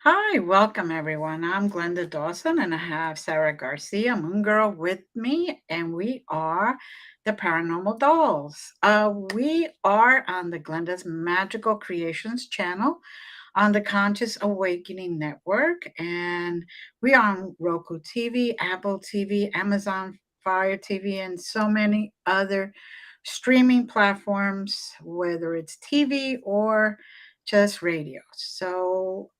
Hi, welcome everyone. I'm Glenda Dawson and I have Sarah Garcia, Moongirl, with me, and we are the Paranormal Dolls. We are on the Glenda's Magical Creations channel on the Conscious Awakening Network, and we are on Roku TV, Apple TV, Amazon Fire TV, and so many other streaming platforms, whether it's TV or just radio. So,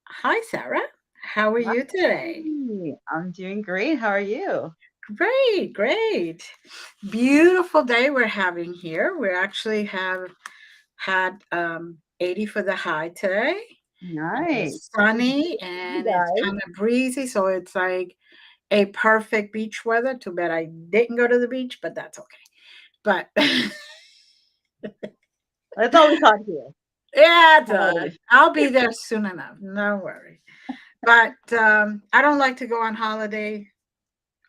hi, Sarah. How are you today? Hi, I'm doing great. How are you? Great, great. Beautiful day we're having here. We actually have had 80 for the high today. And Nice. it's You sunny and it's guys. kind of breezy, so it's like a perfect beach weather. Too bad I didn't go to the beach, but that's okay. But That's all we got here. yeah, it's all right. Holidays. I'll be there soon enough. No worry. But I don't like to go on holiday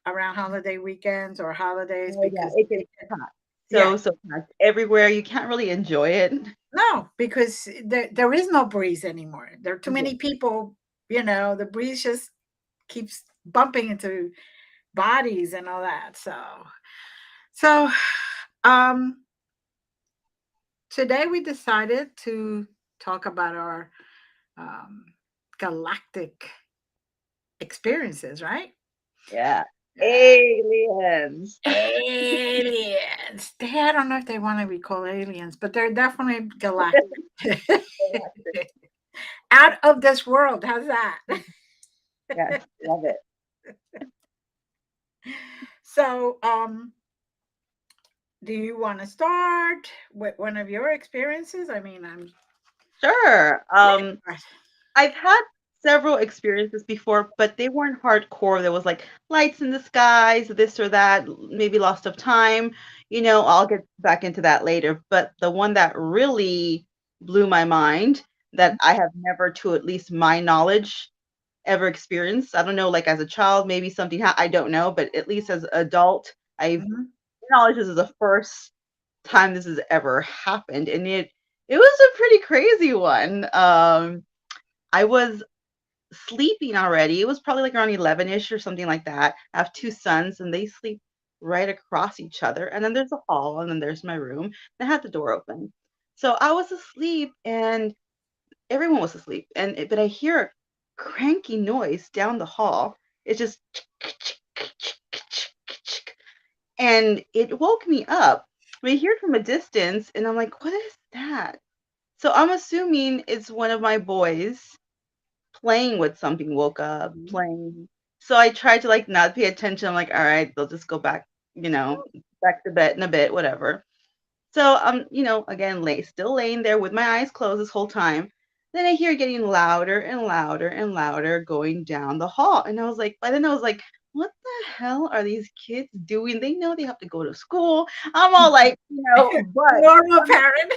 around holiday weekends or holidays Oh yeah, because it gets it can, packed. yeah, So packed everywhere. You can't really enjoy it. no, because there is no breeze anymore. There are too Yeah. many people, the breeze just keeps bumping into bodies and all that. So um today we decided to talk about our um galactic experiences, right? Yeah. Yeah. Aliens. Aliens. I don't know if they want to be called aliens, but they're definitely galactic. Out of this world. How's that? Yes, love it. So, do you want to start with one of your experiences? I mean, I'm Sure. yeah. I've had several experiences before, but they weren't hardcore. There was like lights in the skies, this or that, maybe lost of time. I'll get back into that later. But the one that really blew my mind that I have never, to at least my knowledge, ever experienced. I don't know, like as a child, maybe something, I don't know, but at least as an adult, I've Mhm. acknowledged this is the first time this has ever happened. And it was a pretty crazy one. I was sleeping already. It was probably like around 11-ish or something like that. I have two sons and they sleep right across each other. And then there's a hall and then there's my room. And I had the door open. So I was asleep and everyone was asleep. But I hear a cranky noise down the hall. It's just and it woke me up. I hear it from a distance and I'm like, what is that? So I'm assuming it's one of my boys playing with something, woke up playing. So I tried to like not pay attention. I'm like, all right, they'll just go back, back to bed in a bit, whatever. So again, still laying there with my eyes closed this whole time. Then I hear it getting louder and louder and louder going down the hall. And I was like, by then I was like, what the hell are these kids doing? They know they have to go to school. I'm all like, but Normal parent.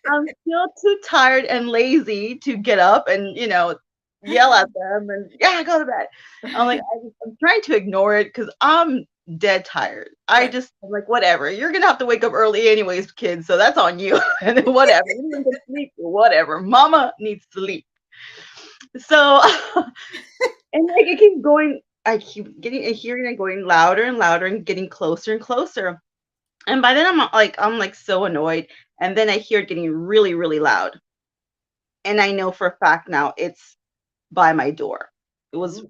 I'm still too tired and lazy to get up and, yell at them and yeah, go to bed. I'm like, I'm trying to ignore it because I'm dead tired. Right. I'm like, whatever. You're gonna have to wake up early anyways, kids. So that's on you. And then whatever. You don't get sleep. Whatever. Mama needs sleep. So and like it keeps going. I keep getting hearing it going louder and louder and getting closer and closer. And by then I'm like so annoyed. And then I hear it getting really, really loud. And I know for a fact now it's by my door. It was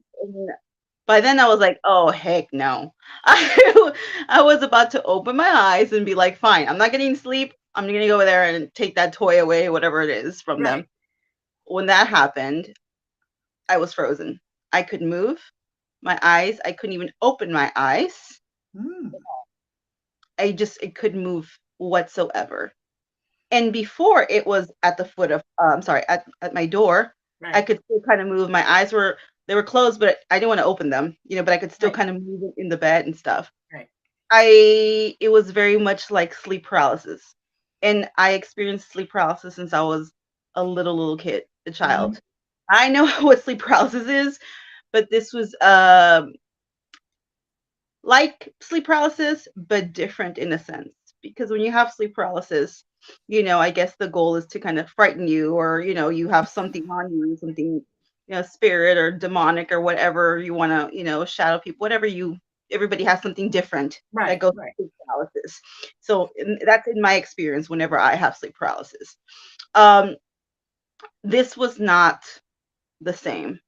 by then I was like, "Oh heck no!" I was about to open my eyes and be like, "Fine, I'm not getting sleep. I'm gonna go over there and take that toy away, whatever it is, from Right. them." When that happened, I was frozen. I could move my eyes. I couldn't even open my eyes. Mm, It couldn't move whatsoever. And before it was at the foot of I'm sorry, at my door, I right. could still kind of move. My eyes were closed, but I didn't want to open them, but I could still Right. kind of move it in the bed and stuff. Right. It was very much like sleep paralysis. And I experienced sleep paralysis since I was a little kid, a Mhm. child. I know what sleep paralysis is, but this was like sleep paralysis, but different in a sense. Because when you have sleep paralysis, I guess the goal is to kind of frighten you or, you have something on you, something. spirit or demonic or whatever you want to, shadow people, whatever you, everybody has something different that Right, goes right. with sleep paralysis. So that's in my experience whenever I have sleep paralysis. Um, this was not the same.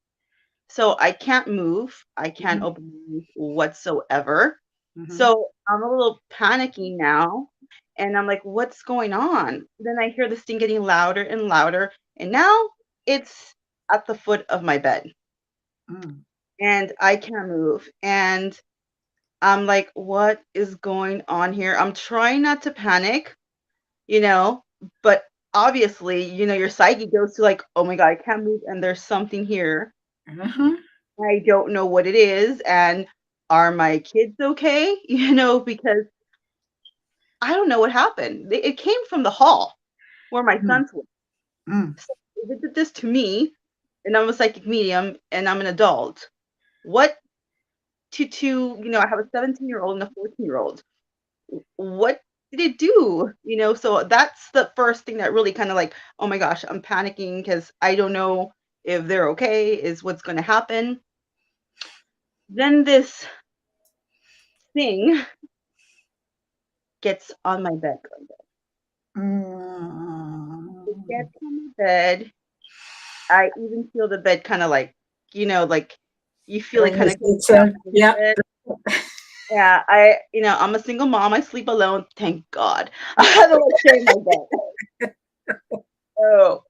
So I can't move. I can't Mhm, open my eyes whatsoever. mhm, So I'm a little panicky now. And I'm like, what's going on? Then I hear this thing getting louder and louder. And now it's at the foot of my bed. mm, And I can't move. And I'm like, what is going on here? I'm trying not to panic, you know, but obviously, your psyche goes to like, oh my God, I can't move. And there's something here. uh-huh, I don't know what it is. And are my kids okay? Because I don't know what happened. It came from the hall where my mm, sons were. mm, So they did this to me, and I'm a psychic medium, and I'm an adult. What I have a 17-year-old and a 14-year-old. What did it do? So that's the first thing that really kind of like, oh my gosh, I'm panicking because I don't know if they're okay, is what's going to happen. Then this thing gets on my bed. It mm. gets on my bed. I even feel the bed kind of like, like you feel it When you kind of see going down so, a little yep. bit. Yeah, I'm a single mom. I sleep alone. Thank God. I had to like share my bed. Oh,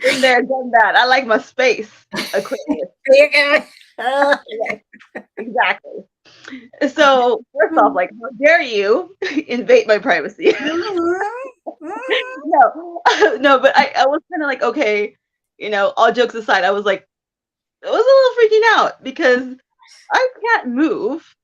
been there, done that. I like my space. Aquarius. There you go. Oh. Yes, exactly. So first off, like, how dare you invade my privacy? Mhm, mhm. No, no, but I was kind of like, okay, all jokes aside, I was like, I was a little freaking out because I can't move,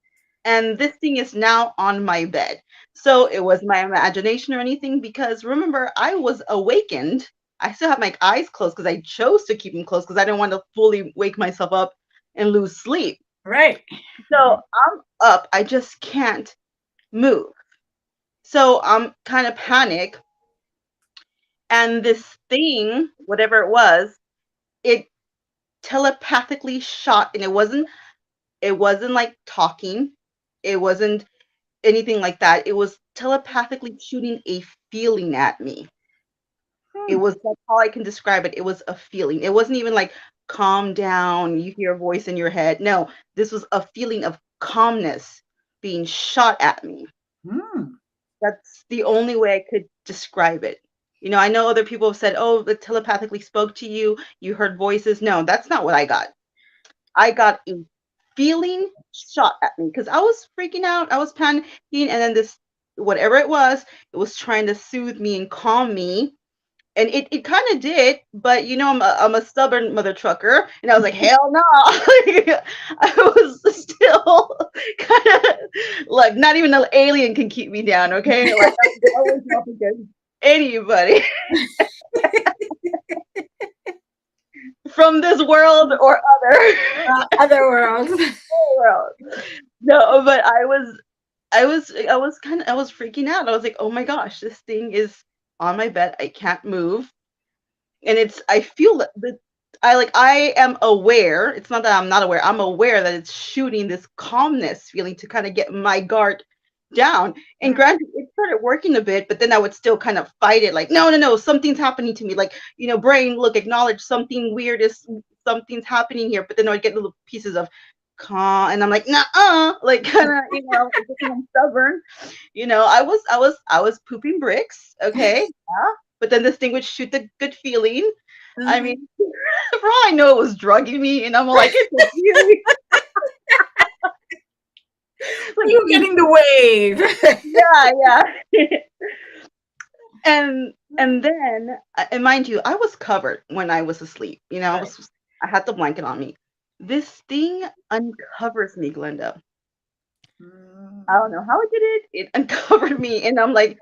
and this thing is now on my bed. So it was my imagination or anything, because remember, I was awakened. I still have my eyes closed because I chose to keep them closed because I didn't want to fully wake myself up and lose sleep. Right. So I'm up. I just can't move. So I'm kind of panic. And this thing, whatever it telepathically shot, and it wasn't like talking. It wasn't anything like that. It was telepathically shooting a feeling at me. It Hmm. was, that's how I can describe it. It was a feeling. It wasn't even like calm down, you hear a voice in your head. No, this was a feeling of calmness being shot at me. Hmm. That's the only way I could describe it. I know other people have said, oh, it telepathically spoke to you, you heard voices. No, that's not what I got. I got a feeling shot at me because I was freaking out. I was panicking. And then this, whatever it was trying to soothe me and calm me. And it kind of did. But, I'm a stubborn mother trucker. And I was like, hell no. I was still kind of like, not even an alien can keep me down. Okay. Like, I'm always up against anybody from this world or other. Other worlds. World. No, but I was freaking out. I was like, oh my gosh, this thing is on my bed. I can't move. And I feel that I am aware. It's not that I'm not aware. I'm aware that it's shooting this calmness feeling to kind of get my guard down. And granted, it started working a bit, but then I would still kind of fight it like, no, no, no, something's happening to me. Like, brain, look, acknowledge something weird is something's happening here. But then I would get little pieces of calm, and I'm like, nah, like kind of, because I'm stubborn. I was pooping bricks, okay, yeah. But then this thing would shoot the good feeling. I Mhm. mean, for all I know, it was drugging me, and I'm like, it's a feeling. Like, You're getting the wave. yeah, yeah. And then, and mind you, I was covered when I was asleep. Right. I had the blanket on me. This thing uncovers me, Glenda. I don't Mm. know how it did it. It uncovered me, and I'm like,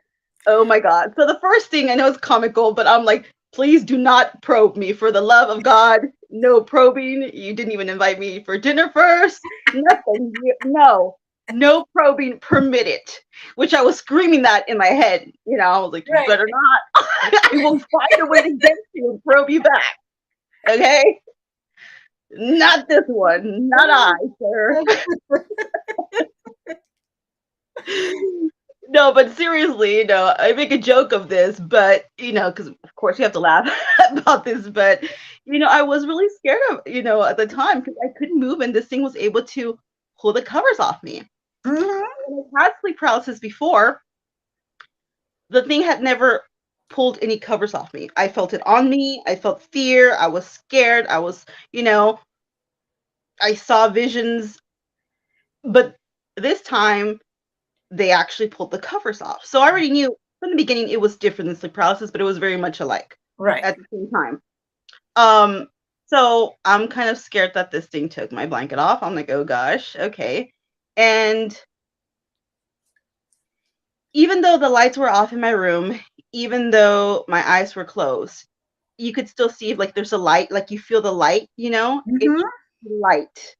oh my God. So the first thing, I know it's comical, but I'm like, please do not probe me, for the love of God. No probing. You didn't even invite me for dinner first. Nothing. No. No probing permitted. Which I was screaming that in my head. I was like, you Right. better not. I will find a way to get you and probe you back. Okay, not this one, not I, sir. No, but seriously, I make a joke of this, but because of course you have to laugh about this, but I was really scared of, at the time because I couldn't move and this thing was able to pull the covers off me. Mhm. When I had sleep paralysis before, the thing had never pulled any covers off me. I felt it on me. I felt fear. I was scared. You know, I saw visions, but this time they actually pulled the covers off. So I already knew from the beginning it was different than sleep paralysis, but it was very much alike Right. at the same time. Um, so I'm kind of scared that this thing took my blanket off. I'm like, oh gosh, okay. And even though the lights were off in my room, even though my eyes were closed, you could still see if like there's a light, like you feel the light, it's Mhm. light.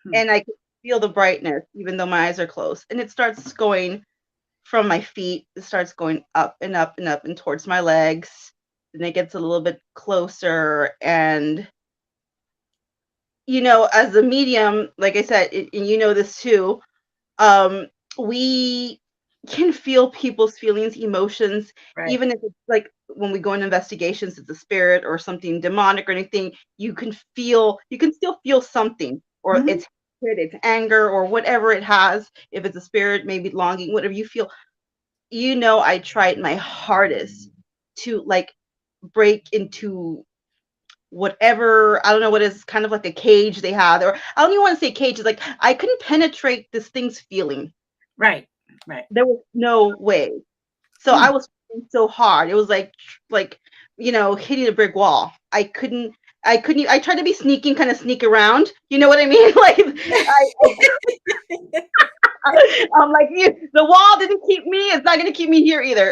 Hmm. And I could feel the brightness even though my eyes are closed. And it starts going from my feet, it starts going up and up and up and towards my legs. And it gets a little bit closer. And, as a medium, like I said, and you know this too, um, we can feel people's feelings, emotions, Right. even if it's like when we go in investigations, it's a spirit or something demonic or anything, you can still feel something, or Mhm. it's hatred, it's anger, or whatever it has. If it's a spirit, maybe longing, whatever you feel, I tried my hardest to like break into whatever, I don't know what is kind of like a cage they have, or I don't even want to say cage, it's like I couldn't penetrate this thing's feeling. Right. Right. There was no way. So Hmm. I was trying so hard. It was like hitting a brick wall. I couldn't I tried to be sneaking, kind of sneak around. You know what I mean? Like I'm like, the wall didn't keep me. It's not going to keep me here either.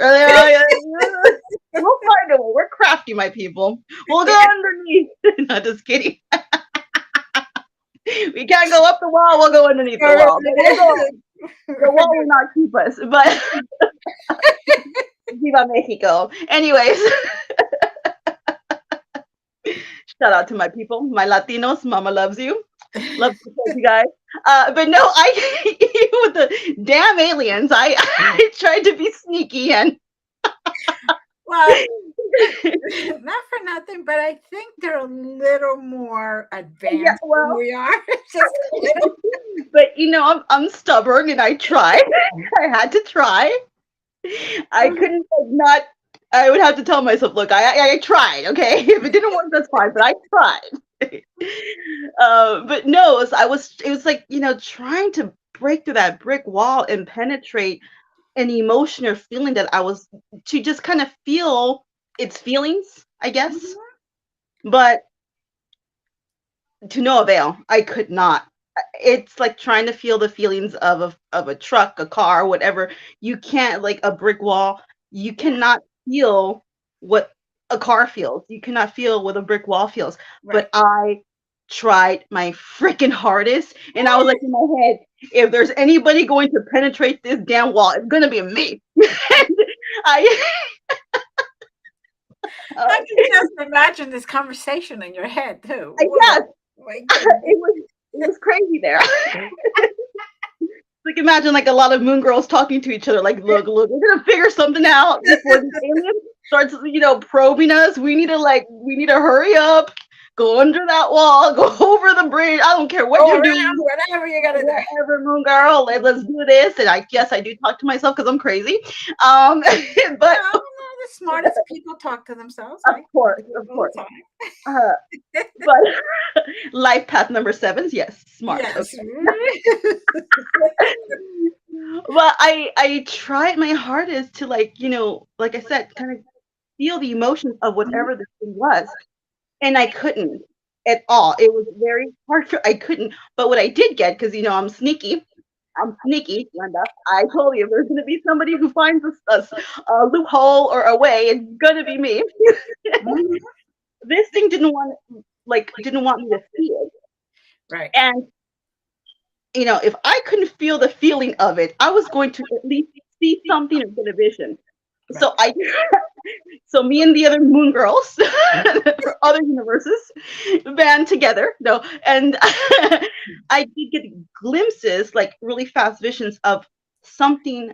We'll find a way. We're crafty, my people. We'll go underneath. Not just kidding. We can't go up the wall. We'll go underneath the wall. But we'll go. The wall will not keep us. But Viva Mexico. Anyways, shout out to my people, my Latinos. Mama loves you. Love to support you guys. But no, with the damn aliens, I tried to be sneaky and Well, uh, not for nothing, but I think they're a little more yeah, advanced than well, we are. Just a little. but I'm stubborn and I tried. I had to try. I couldn't like, not. I would have to tell myself, look, I tried. Okay, if it didn't work, that's fine. But I tried. But no, it was like trying to break through that brick wall and penetrate an emotion or feeling that I was to just kind of feel its feelings, I guess. Mhm. But to no avail. I could not. It's like trying to feel the feelings of a truck, a car, whatever. You can't, like a brick wall. You cannot feel what a car feels. You cannot feel what a brick wall feels. Right. But I tried my freaking hardest, and I was like in my head, if there's anybody going to penetrate this damn wall, it's gonna be me. And I, uh, I can just imagine this conversation in your head too. yes, Whoa, my goodness. it was crazy there. Like imagine like a lot of moon girls talking to each other, like, look, we're gonna figure something out before the alien starts, probing us. We need to hurry up, go under that wall, go over the bridge. I don't care what Go you're around, doing, whatever you gotta do. whatever, moon girl. Let's do this. And I guess I do talk to myself because I'm crazy. But No, no, the smartest people talk to themselves. of I course, do it of all course. the time. Uh, but life path number 7, yes, smart. Yes. Okay. Well, I tried my hardest to like I said, kind of feel the emotions of Mhm. whatever this thing was, and I couldn't at all. It was very hard I couldn't. But what I did get, because I'm sneaky. I'm sneaky, Linda. I told you, if there's gonna be somebody who finds a loophole or a way, it's gonna be me. Mhm. This thing didn't want me to see it, Right. and if I couldn't feel the feeling of it, I was going to at least see something or get a vision. So Right. I so me and the other moon girls from other universes band together. No, and I did get glimpses, like really fast visions of something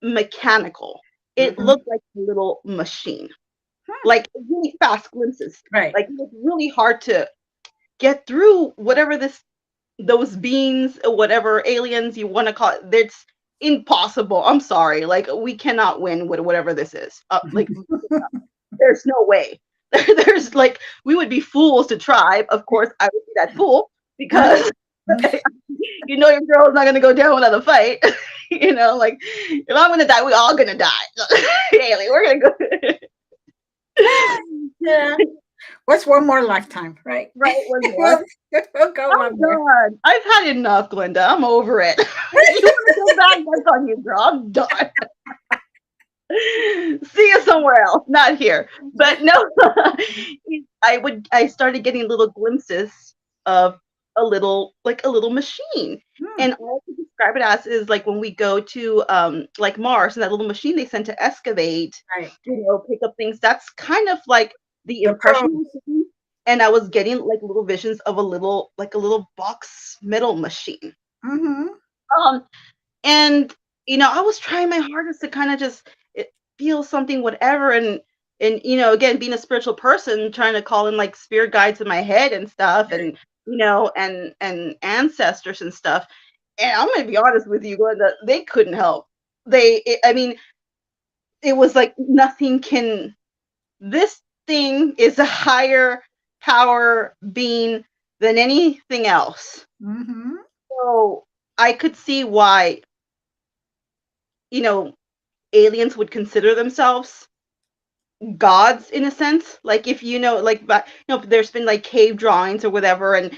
mechanical. It Mm-hmm. looked like a little machine, Hmm. like really fast glimpses. Right. Like it was really hard to get through whatever this those beings, whatever aliens you want to call it. It's impossible. I'm sorry. Like we cannot win with whatever this is. Like there's no way. There's like we would be fools to try. Of course, I would be that fool because your girl is not gonna go down without a fight. Like if I'm gonna die, we all gonna die. Haley, we're gonna go Yeah. What's one more lifetime, right? right one more. we'll, we'll go I'm one more. done. I've had enough, Glenda. I'm over it. You want to go back? That's on you, girl. I'm done. See you somewhere else, not here. But no, I started getting little glimpses of a little machine. Hmm. And all I can describe it as is like when we go to like Mars and that little machine they send to excavate, Right. pick up things. That's kind of like the The impression I pros. was getting. And I was getting like little visions of a little box metal machine. Mm-hmm. Um, and I was trying my hardest to kind of just feel something, whatever, and again, being a spiritual person, trying to call in like spirit guides in my head and stuff, and and ancestors and stuff. And I'm gonna be honest with you, Glenda, they couldn't help. I mean, it was like nothing can. This thing is a higher power being than anything else. Mm-hmm. So I could see why you know aliens would consider themselves gods in a sense. Like if like, but there's been like cave drawings or whatever, and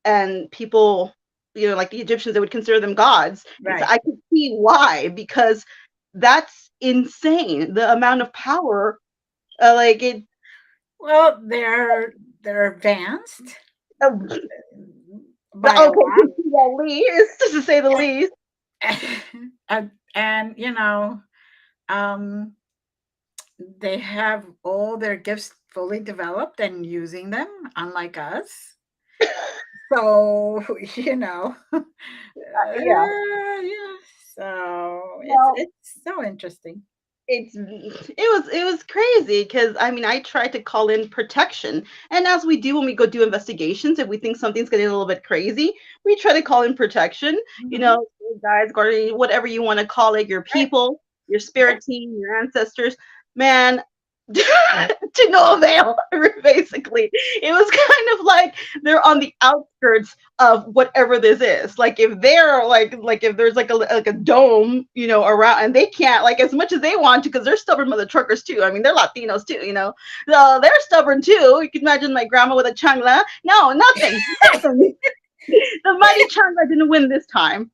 and people, like the Egyptians, they would consider them gods. And so Right. I could see why, because that's insane. The amount of power, like it. Well, they're advanced Uh, by a okay, lot. to the least, to say the least. And um, they have all their gifts fully developed and using them, unlike us. So, Yeah. yeah. So Well, it's so interesting. it was crazy because I mean I tried to call in protection, and as we do when we go do investigations, if we think something's getting a little bit crazy, we try to call in protection. Hmm. Guys, guardian, whatever you want to call it, your Right. people, your Yeah. spirit team, your ancestors, man. To no avail. Basically, it was kind of like they're on the outskirts of whatever this is. Like if they're like if there's like a dome, around, and they can't, like, as much as they want to, because they're stubborn mother truckers too. I mean, they're Latinos too. So they're stubborn too. You can imagine my grandma with a chancla. No, nothing, nothing. The mighty chancla didn't win this time.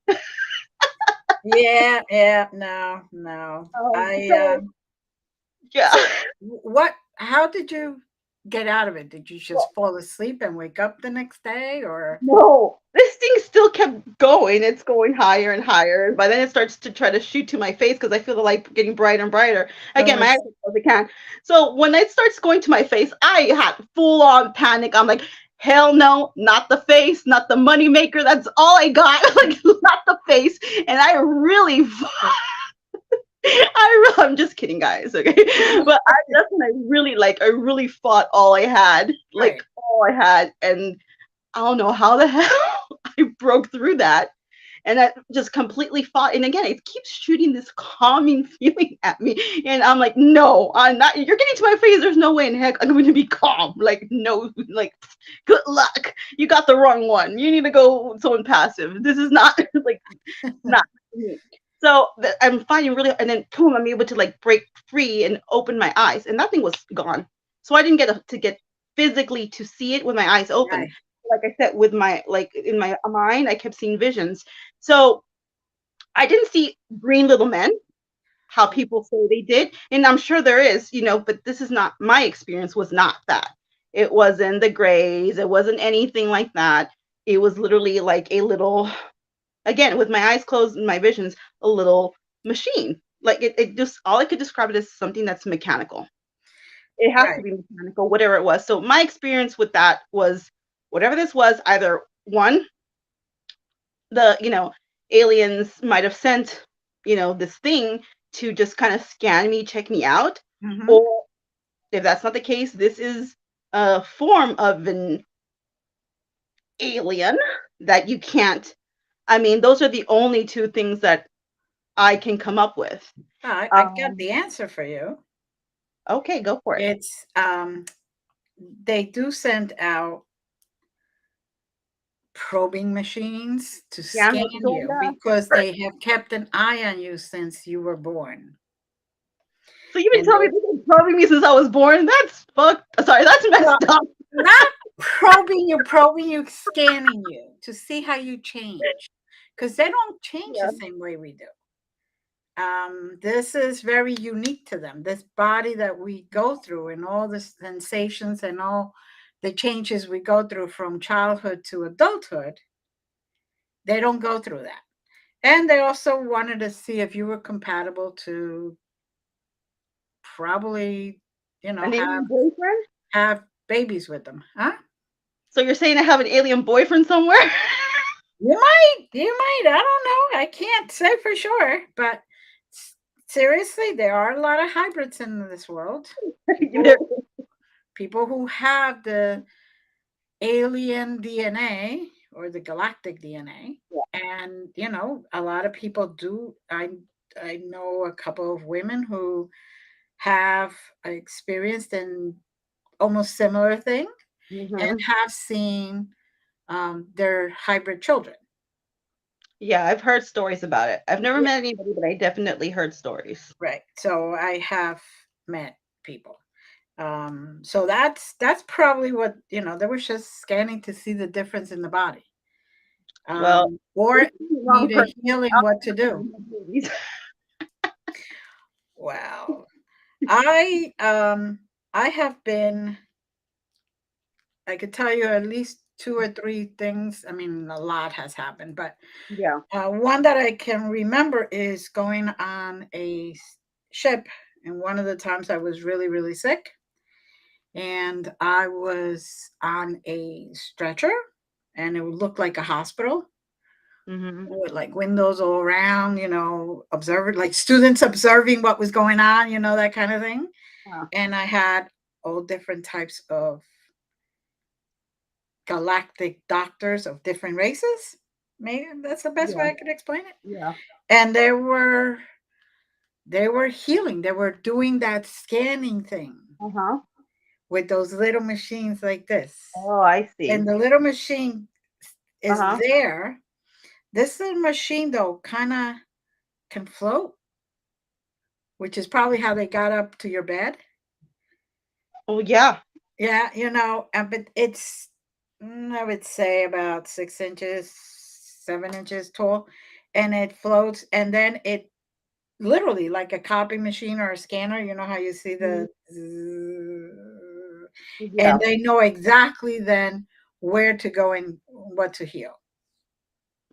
Yeah, yeah, no, no. I So yeah. So what how did you get out of it? Did you just fall asleep and wake up the next day or No, this thing still kept going. It's going higher and higher. And by then it starts to try to shoot to my face because I feel the light getting brighter and brighter. oh, Again, my eyes it's are closed, I can't. So when it starts going to my face, I had full on panic. I'm like, hell no, not the face, not the money maker. That's all I got. Like, not the face. And I really I'm just kidding, guys. Okay, but that's when I really fought all I had, like right. all I had, and I don't know how the hell I broke through that. And I just completely fought. And again, it keeps shooting this calming feeling at me. And I'm like, no, I'm not. You're getting to my face. There's no way in heck I'm going to be calm. Like, no, like, good luck. You got the wrong one. You need to go with someone passive. This is not like, not me. So I'm fighting really, and then boom, I'm able to like break free and open my eyes, and that thing was gone. So I didn't to get physically to see it with my eyes open. Right. Like I said, with my like in my mind, I kept seeing visions. So I didn't see green little men, how people say they did, and I'm sure there is, but this is not my experience. Was not that. It wasn't the grays. It wasn't anything like that. It was literally like a little, again, with my eyes closed and my visions, a little machine. like it just all I could describe it as something that's mechanical. It has to Right. be mechanical, whatever it was. So my experience with that was whatever this was, either one, the aliens might have sent this thing to just kind of scan me, check me out, Mhm. or if that's not the case, this is a form of an alien that you can't. I mean, those are the only two things that I can come up with. I got Um, the answer for you. okay, go for it. It's they do send out probing machines to Yeah, scan you Glenda. because they have kept an eye on you since you were born. So you've been And telling me they they've been probing me since I was born. That's fucked. Sorry, that's well, messed up. not probing you, scanning you to see how you change, because they don't change the Yeah. same way we do. This is very unique to them. This body that we go through and all the sensations and all the changes we go through from childhood to adulthood, they don't go through that. And they also wanted to see if you were compatible to probably, An have alien boyfriend? babies with them, huh? So you're saying I have an alien boyfriend somewhere? You might. I don't know. I can't say for sure, but seriously, there are a lot of hybrids in this world. There- People who have the alien DNA or the galactic DNA, and a lot of people do. I know a couple of women who have experienced an almost similar thing and Mhm. have seen their hybrid children. Yeah, I've heard stories about it. I've never Yeah, met anybody, but I definitely heard stories. right. So I have met people. So that's probably what they were just scanning to see the difference in the body, Well, or you're seeing the wrong need a person. healing. I'm What to not do? having babies. Well, I have been. I could tell you at least two or three things. I mean, a lot has happened, but Yeah. one that I can remember is going on a ship, and one of the times I was really, really sick, and I was on a stretcher, and it would look like a hospital Mhm. with like windows all around, observer like students observing what was going on, that kind of thing. Yeah. And I had all different types of galactic doctors of different races. Maybe that's the best way Yeah. I could explain it. Yeah. And they were healing. They were doing that scanning thing Uh-huh. with those little machines like this. Oh, I see. And the little machine is Uh-huh. there. This little machine though kind of can float, which is probably how they got up to your bed. Oh, yeah. Yeah, but it's I would say about 6 inches, 7 inches tall, and it floats, and then it literally like a copy machine or a scanner. You know how you see Mhm. the zzz, and Yeah. they know exactly then where to go and what to heal.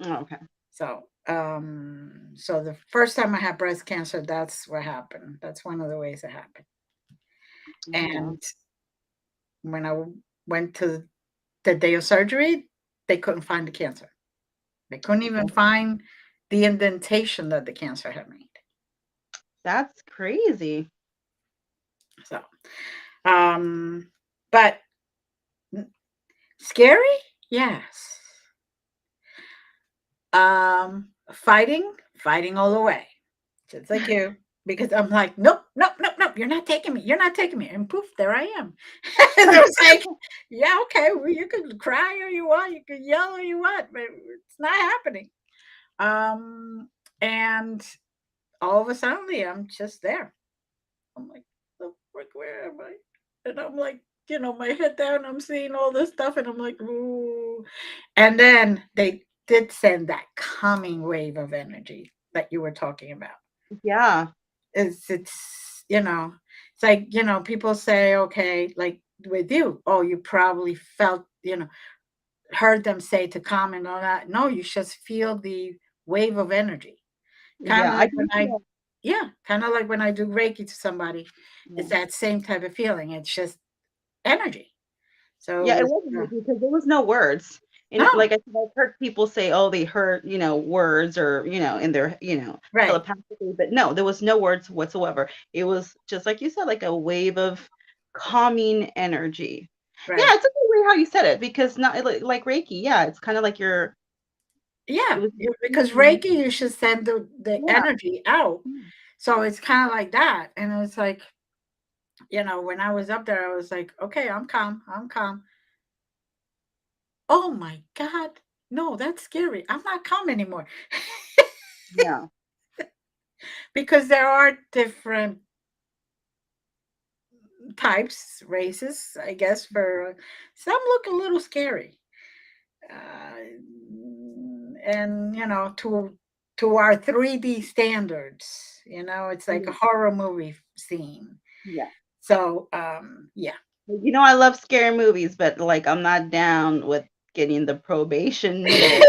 Oh, okay. So the first time I had breast cancer, that's what happened. That's one of the ways it happened. Yeah. And when I went to the day of surgery, they couldn't find the cancer. They couldn't even Oh, find the indentation that the cancer had made. that's crazy. So, um, but scary, yes. Fighting all the way, just like you. Because I'm like, nope, nope, nope, nope. You're not taking me. You're not taking me. And poof, there I am. And it was like, yeah, okay. Well, you can cry or you want. You can yell or you want, but it's not happening. Um, and all of a sudden, I'm just there. I'm like, "The frick, where am I?" And I'm like, my head down, I'm seeing all this stuff, and I'm like, "Ooh." And then they did send that calming wave of energy that you were talking about. Yeah. It's like, people say, okay, like with you, oh, you probably felt, heard them say to calm and all that. No, you just feel the wave of energy. Kind Yeah. of I like when can I feel. Yeah, kind of like when I do Reiki to somebody, it's Yeah. that same type of feeling. It's just energy. So Yeah, it it's wasn't because there was no words. And no, like I said, I've heard people say, oh, they heard, words or, in their, right, telepathically, but no, there was no words whatsoever. It was just like you said, like a wave of calming energy. Yeah, right. it's a good way how you said it because not like Reiki. Yeah, it's kind of like it Yeah, was, because Reiki, you should send the yeah, energy out. So it's kind of like that. And it's like, when I was up there, I was like, okay, I'm calm. I'm calm. Oh my God. No, that's scary. I'm not calm anymore. yeah, Because there are different types, races, I guess, for some look a little scary. And to our 3D standards, it's like a yeah, horror movie scene. yeah. So yeah. I love scary movies, but like I'm not down with getting the probation needle.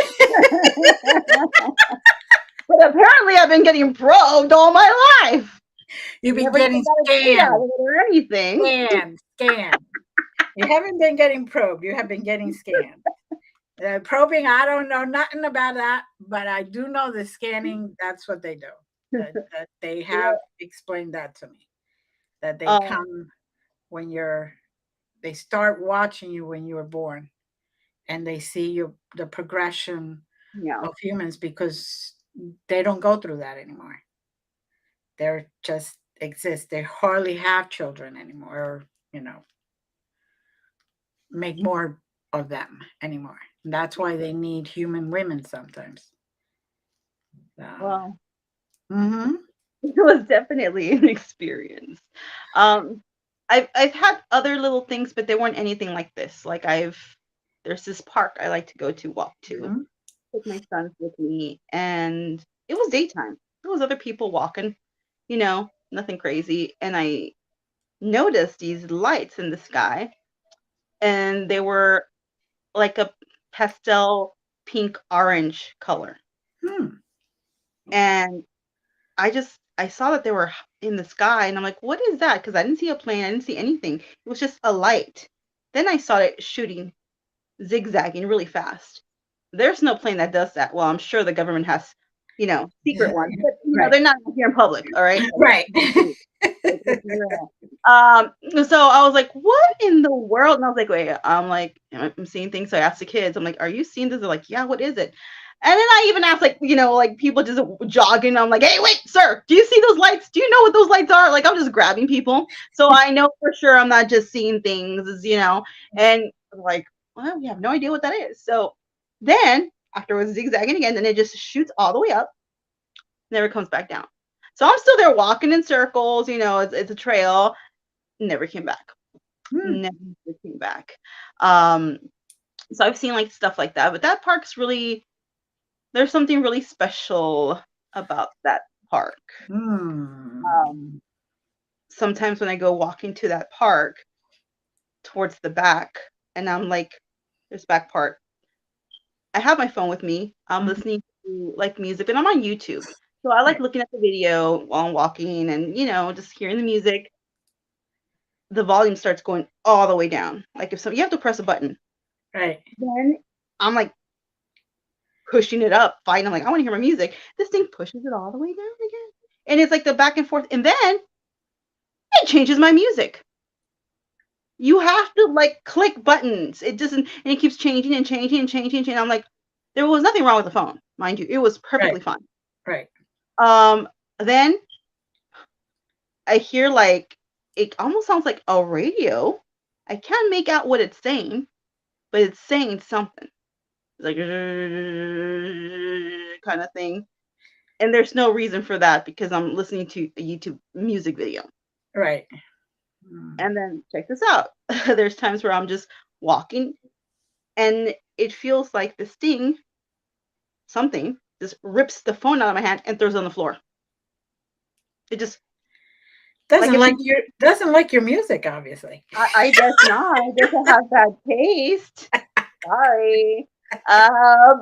But apparently I've been getting probed all my life. You've been Never even getting got a kid out scanned, of it or anything. scanned. You haven't been getting probed, you have been getting scanned. Probing, I don't know nothing about that, but I do know the scanning, that's what they do. That they have Yeah. explained that to me. That they Um, come when they start watching you when you were born, and they see the progression yeah. of humans because they don't go through that anymore. They're just exist. They hardly have children anymore, or make more of them anymore. And that's why they need human women sometimes. Well, Mm-hmm. it was definitely an experience. Um, I've had other little things, but they weren't anything like this. Like there's this park I like to go to walk to. Mm-hmm. Take my sons with me, and it was daytime. There was other people walking, nothing crazy, and I noticed these lights in the sky, and they were like a pastel pink orange color. Hmm. And I saw that they were in the sky and I'm like, "What is that?" Because I didn't see a plane, I didn't see anything. It was just a light. Then I saw it shooting, zigzagging really fast. There's no plane that does that. Well, I'm sure the government has, secret ones, but Right. they're not here in public, all right? Right. Like, let's be real. So I was like, "What in the world?" And I was like, "Wait," I'm like, I'm seeing things. So I asked the kids, I'm like, "Are you seeing this?" They're like, "Yeah, what is it?" And then I even asked, like, like people just jogging. I'm like, "Hey, wait, sir, do you see those lights? Do you know what those lights are?" Like, I'm just grabbing people. So I know for sure I'm not just seeing things. And I'm like, well, we have no idea what that is. So then after it was zigzagging again, then it just shoots all the way up, never comes back down. So I'm still there walking in circles, it's a trail, never came back. Hmm. Never came back. Um, so I've seen like stuff like that, but that park's really there's something really special about that park. Hmm. Um, Sometimes when I go walking to that park towards the back, and I'm like, this back part, I have my phone with me. I'm Mhm. listening to like music, and I'm on YouTube. So I like Right. looking at the video while I'm walking and, just hearing the music. The volume starts going all the way down. Like if you have to press a button, Right. then I'm like pushing it up, fighting. I'm like, I want to hear my music. This thing pushes it all the way down again. And it's like the back and forth. And then it changes my music. You have to like click buttons. It doesn't, and it keeps changing and changing and changing and changing. I'm like, there was nothing wrong with the phone, mind you. It was Right. perfectly fine. Right. Then I hear like it almost sounds like a radio. I can't make out what it's saying, but it's saying something. It's like kind of thing. And there's no reason for that because I'm listening to a YouTube music video. Right. Mm. And then check this out. There's times where I'm just walking and it feels like this thing, something, just rips the phone out of my hand and throws it on the floor. It just like if some Doesn't like your music, obviously. I guess not. I guess I have bad taste. Sorry.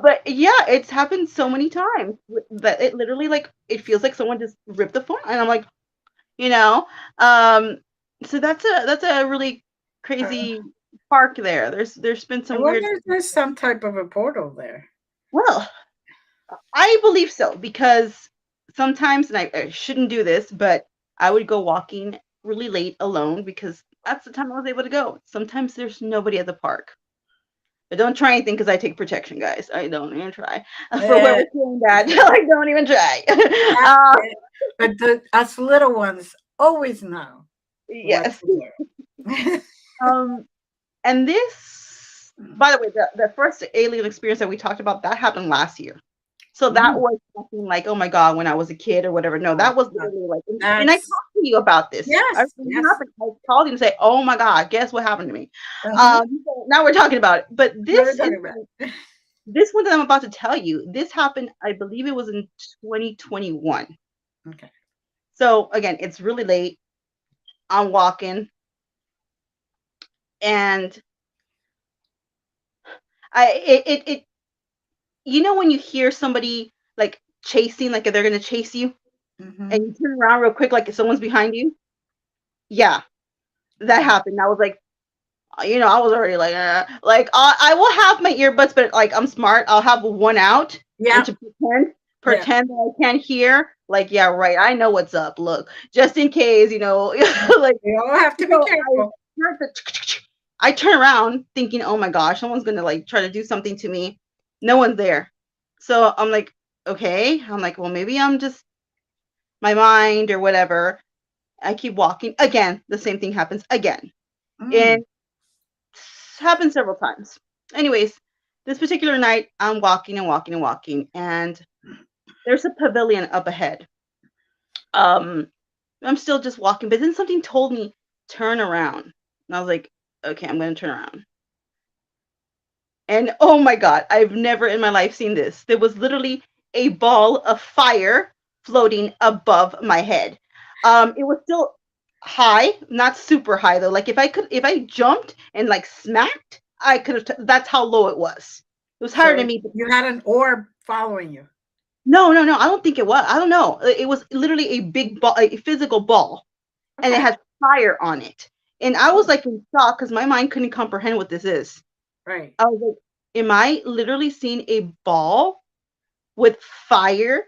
But yeah, it's happened so many times that it literally like it feels like someone just ripped the phone, and I'm like, you know, um, so that's a really Uh, crazy park there. There's been I some weird. wonder if there's some type of a portal there. Well, I believe so because sometimes, and I shouldn't do this, but I would go walking really late alone because that's the time I was able to go. Sometimes there's nobody at the park. But don't try anything because I take protection, guys. I don't even try. For Eh, whoever's doing that, like, don't even try. that's uh, it. But us little ones always know what yes. to do. Um, and this, by the way, the first alien experience that we talked about, that happened last year. So that Mm. was nothing like, oh my God, when I was a kid or whatever. No, Oh, that was no. literally like, and I That's talked to you about this. I yes, remember yes. I called you and say, oh my God, guess what happened to me? Uh-huh. So now we're talking about it. But What are this we talking incident, about? this one that I'm about to tell you, this happened, I believe it was in 2021. Okay. So again, it's really late. I'm walking, and it you know when you hear somebody like chasing, like they're gonna chase you, and Mm-hmm. you turn around real quick, like if someone's behind you. Yeah, that Okay. happened. I was like, I was already like, I will have my earbuds, but like I'm smart. I'll have one out and Yeah. to pretend Yeah. pretend that I can't hear. Like, yeah, right. I know what's up. Look, just in case, like We all have to be so careful. heard the I turn around thinking, oh my gosh, someone's gonna like try to do something to me. No one's there. So I'm like, okay. I'm like, well, maybe I'm just my mind or whatever. I keep walking. Again, the same thing happens again. Mm. And happened several times. Anyways, this particular night, I'm walking and walking and walking, and there's a pavilion up ahead. Um, I'm still just walking, but then something told me turn around, and I was like, okay, I'm gonna turn around. And oh my God, I've never in my life seen this. There was literally a ball of fire floating above my head. It was still high, not super high though. Like if I jumped and like smacked, I could have. That's how low it was. It was higher So than me. But you had an orb following you. no, no, no. I don't think it was. I don't know. It was literally a big ball, a physical ball, and it Okay. had fire on it. And I was Oh, like in shock because my mind couldn't comprehend what this is. right. I was like, am I literally seeing a ball with fire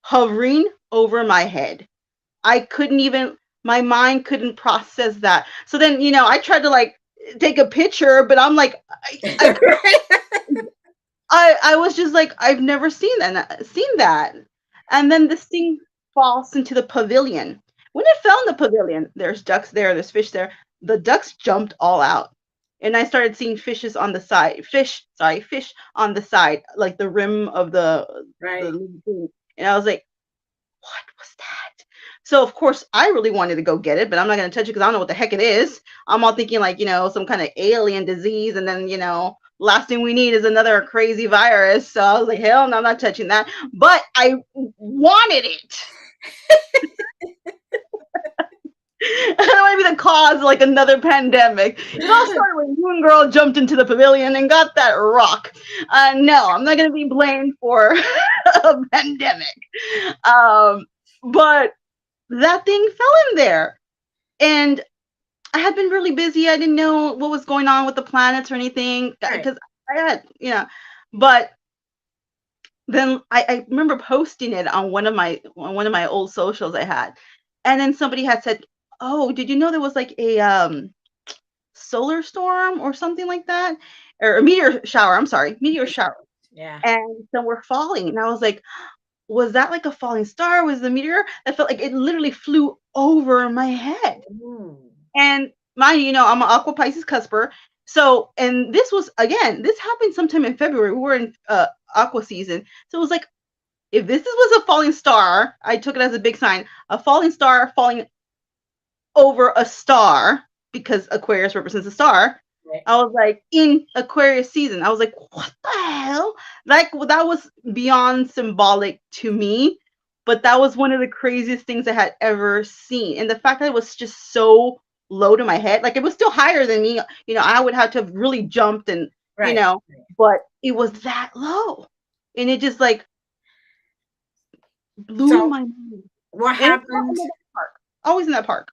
hovering over my head? I couldn't even, my mind couldn't process that. So then, I tried to like take a picture, but I'm like, I can't. I was just like, I've never seen that. And then this thing falls into the pavilion. When it fell in the pavilion, there's ducks there, there's fish there. The ducks jumped all out. And I started seeing fishes on the side. Fish on the side, like the rim of the Right. little thing. And I was like, what was that? So of course I really wanted to go get it, but I'm not gonna touch it because I don't know what the heck it is. I'm all thinking like, some kind of alien disease, and then last thing we need is another crazy virus. So I was like, hell no, I'm not touching that. But I wanted it. I don't want to be the cause of like another pandemic. It all started when Moongirl jumped into the pavilion and got that rock. No, I'm not gonna be blamed for a pandemic. Um, but that thing fell in there. And I had been really busy. I didn't know what was going on with the planets or anything Right. because I had, but then I remember posting it on one of my old socials I had. And then somebody had said, oh, did you know there was like a solar storm or something like that? Or a meteor shower, I'm sorry, meteor shower. Yeah. And some were falling. And I was like, was that like a falling star? Was the meteor? I felt like it literally flew over my head. Ooh. And mind you, I'm an Aqua Pisces cusper. So, and this happened sometime in February. We were in Aqua season. So it was like, if this was a falling star, I took it as a big sign, a falling star falling over a star, because Aquarius represents a star. Right. I was like, in Aquarius season, I was like, what the hell? Like, that was beyond symbolic to me, but that was one of the craziest things I had ever seen. And the fact that it was just so low to my head, like it was still higher than me, I would have to have really jumped and you Right. know, but it was that low. And it just like blew So my mind. what And it's happened? in that park. Always in that park.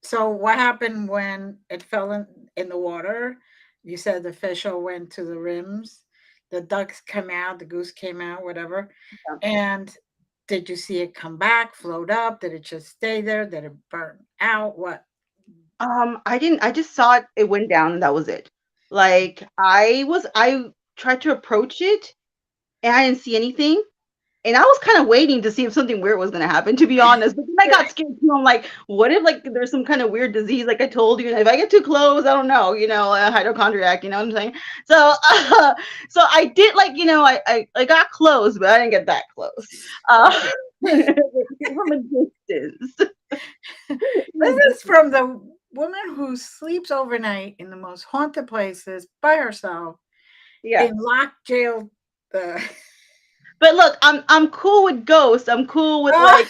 So what happened when it fell in the water? You said the fish all went to the rims, the ducks come out, the goose came out, whatever. Yeah. And did you see it come back, float up? Did it just stay there? Did it burn out? What? I didn't. I just saw it. It went down, and that was it. Like I tried to approach it, and I didn't see anything. And I was kind of waiting to see if something weird was gonna happen, to be honest. But then I got scared too. I'm like, what if like there's some kind of weird disease, like I told you, and if I get too close, I don't know, a hypochondriac, you know what I'm saying? So, so I did like, I got close, but I didn't get that close. Uh, Okay. from a distance. From a This is distance. from the woman who sleeps overnight in the most haunted places by herself Yeah. in locked jail. Uh, But look, I'm cool with ghosts. I'm cool with oh, like,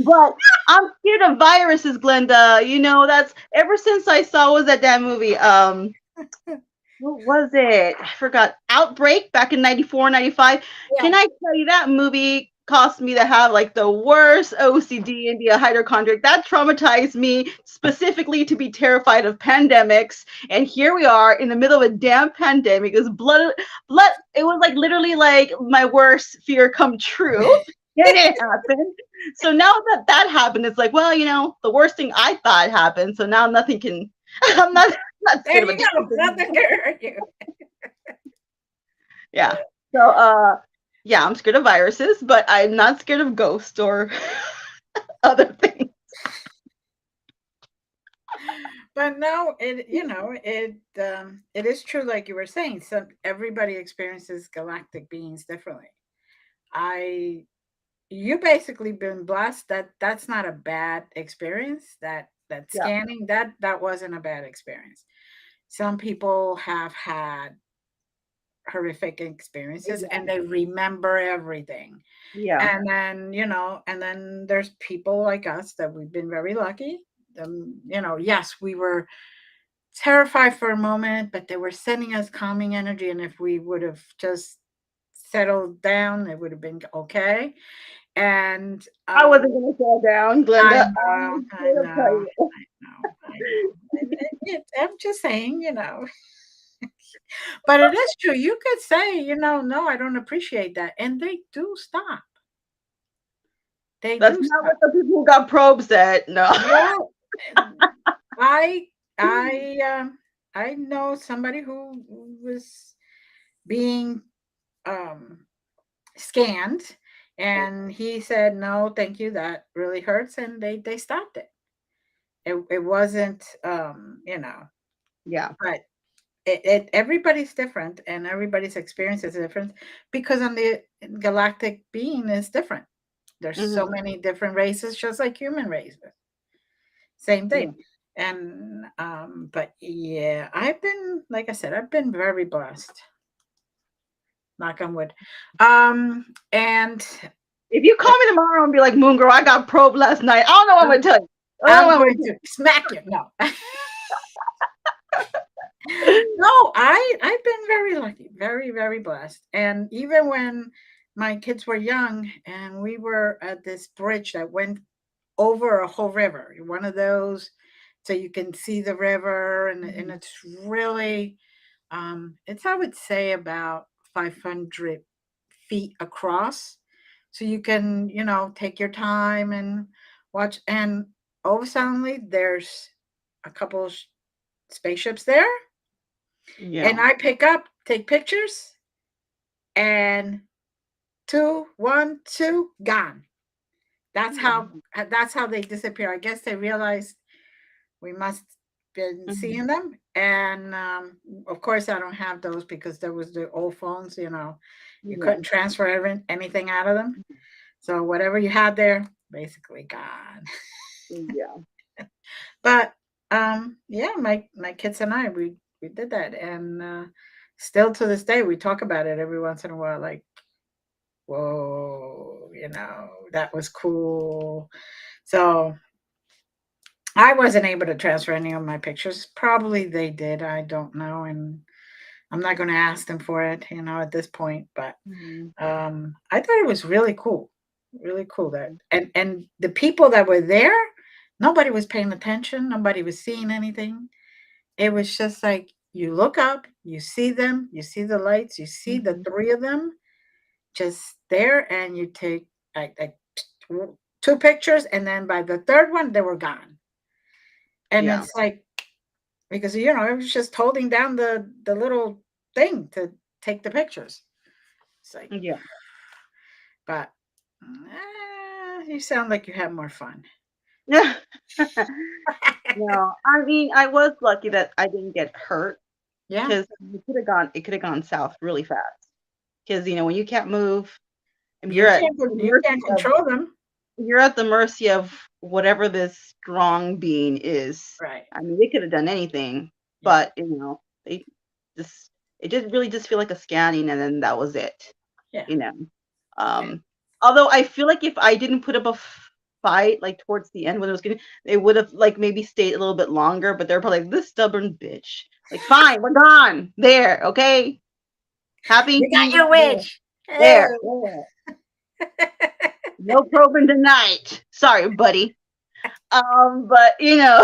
but I'm scared of viruses, Glenda. That's ever since I saw was that damn movie. What was it? I forgot. Outbreak back in 94, 95. yeah. Can I tell you that movie caused me to have like the worst OCD and be a hypochondriac? That traumatized me specifically to be terrified of pandemics. And here we are in the middle of a damn pandemic. It was blood. It was like literally like my worst fear come true. And it happened. So now that that happened, it's like, well, the worst thing I thought happened. So now nothing can. I'm not There scared of a you damn go. thing. Nothing can hurt you. Yeah. So yeah, I'm scared of viruses, but I'm not scared of ghosts or other things. But no, it is true, like you were saying. Some everybody experiences galactic beings differently. I You basically been blessed that that's not a bad experience. That Yeah. scanning, that wasn't a bad experience. Some people have had horrific experiences and Yeah. they remember everything. Yeah. And then there's people like us that we've been very lucky. Yes, we were terrified for a moment, but they were sending us calming energy. And if we would have just settled down, it would have been okay. And I wasn't gonna fall down, I Glenda. know, I'm I gonna tell know, you. I know. I'm just saying. But it is true. You could say, no, I don't appreciate that. And they do stop. They That's do not stop. what the people who got probes said. No. Well, I I I know somebody who was being um scanned, and he said, "No, thank you. That really hurts," and they stopped it. It wasn't Yeah. but everybody's different and everybody's experience is different because on the galactic being is different. There's so Hmm. many different races, just like human races. Same Yeah. thing. And but yeah, like I said, I've been very blessed. Knock on wood. And If you call me tomorrow and be like, Moongirl, I got probed last night, I don't know what I'm I'm, gonna tell you. I don't know I'm what I'm going gonna to smack you. No. tell you. No, I've been very lucky, very, very blessed. And even when my kids were young and we were at this bridge that went over a whole river, one of those, so you can see the river, and Mhm. it's really it's, I would say, about 500 feet across. So you can, take your time and watch. And over suddenly there's a couple spaceships there, Yeah. and I pick up, take pictures, and two, one, two, gone. That's how Mhm. that's how they disappear. I guess they realized we must been Mhm. seeing them, and of course I don't have those because there was the old phones. You Yeah. couldn't transfer anything out of them. So whatever you had there, basically gone. Yeah. But yeah, my kids and I, we did that, and still to this day we talk about it every once in a while, like, whoa, that was cool. So I wasn't able to transfer any of my pictures. Probably they did. I don't know. And I'm not going to ask them for it, at this point. But Mhm. I thought it was really cool that, and the people that were there, nobody was paying attention. Nobody was seeing anything. It was just like you look up, you see them, you see the lights, you see the Mhm. three of them just there, and you take like two pictures, and then by the third one, they were gone. And Yeah. it's like because it was just holding down the little thing to take the pictures. It's like, Yeah. but you sound like you have more fun. No, I mean, I was lucky that I didn't get hurt Yeah, because it could have gone south really fast. Because when you can't move, and you you're at can't the you mercy can't of control them, you're at the mercy of whatever this strong being is. right? I mean, they could have done anything, Yeah, but they just it did really just feel like a scanning, and then that was it. yeah, You know. yeah. Um, Although I feel like if I didn't put up a fight, like towards the end when it was getting, they would have like maybe stayed a little bit longer. But they're probably like this stubborn bitch. Like, fine, we're gone. There, okay. Happy You got seeing your you wish. there. Oh. There, there. No probing tonight. Sorry, buddy. But but yeah,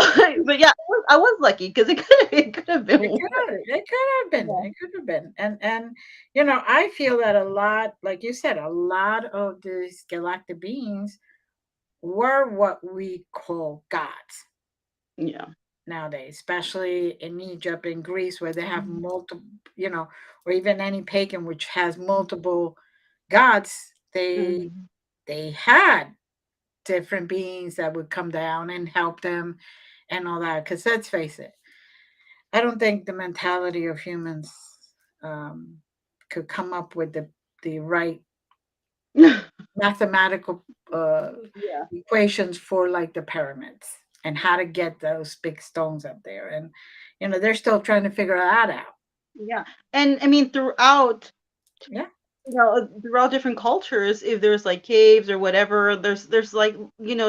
I was lucky because it could have been worse. It could have been. Yeah. It could have been. And I feel that a lot, like you said, a lot of these galactic beings were what we call gods Yeah. nowadays, especially in Egypt and Greece, where they have Mhm. multiple, or even any pagan which has multiple gods. Mhm. They had different beings that would come down and help them and all that. Because let's face it, I don't think the mentality of humans um, could come up with the right mathematical uh, Yeah. equations for like the pyramids and how to get those big stones up there. And they're still trying to figure that out. Yeah. And I mean, Yeah. throughout different cultures, if there's like caves or whatever, there's like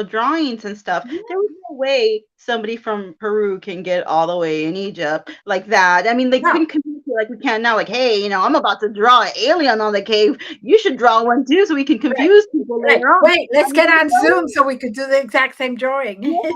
drawings and stuff. There was no way somebody from Peru can get all the way in Egypt like that. I mean, they No. couldn't communicate like we can now. Like, hey, I'm about to draw an alien on the cave. You should draw one too, so we can Right. confuse people Right. later on. Wait, I let's mean, get on no Zoom so we could do the exact same drawing. yeah,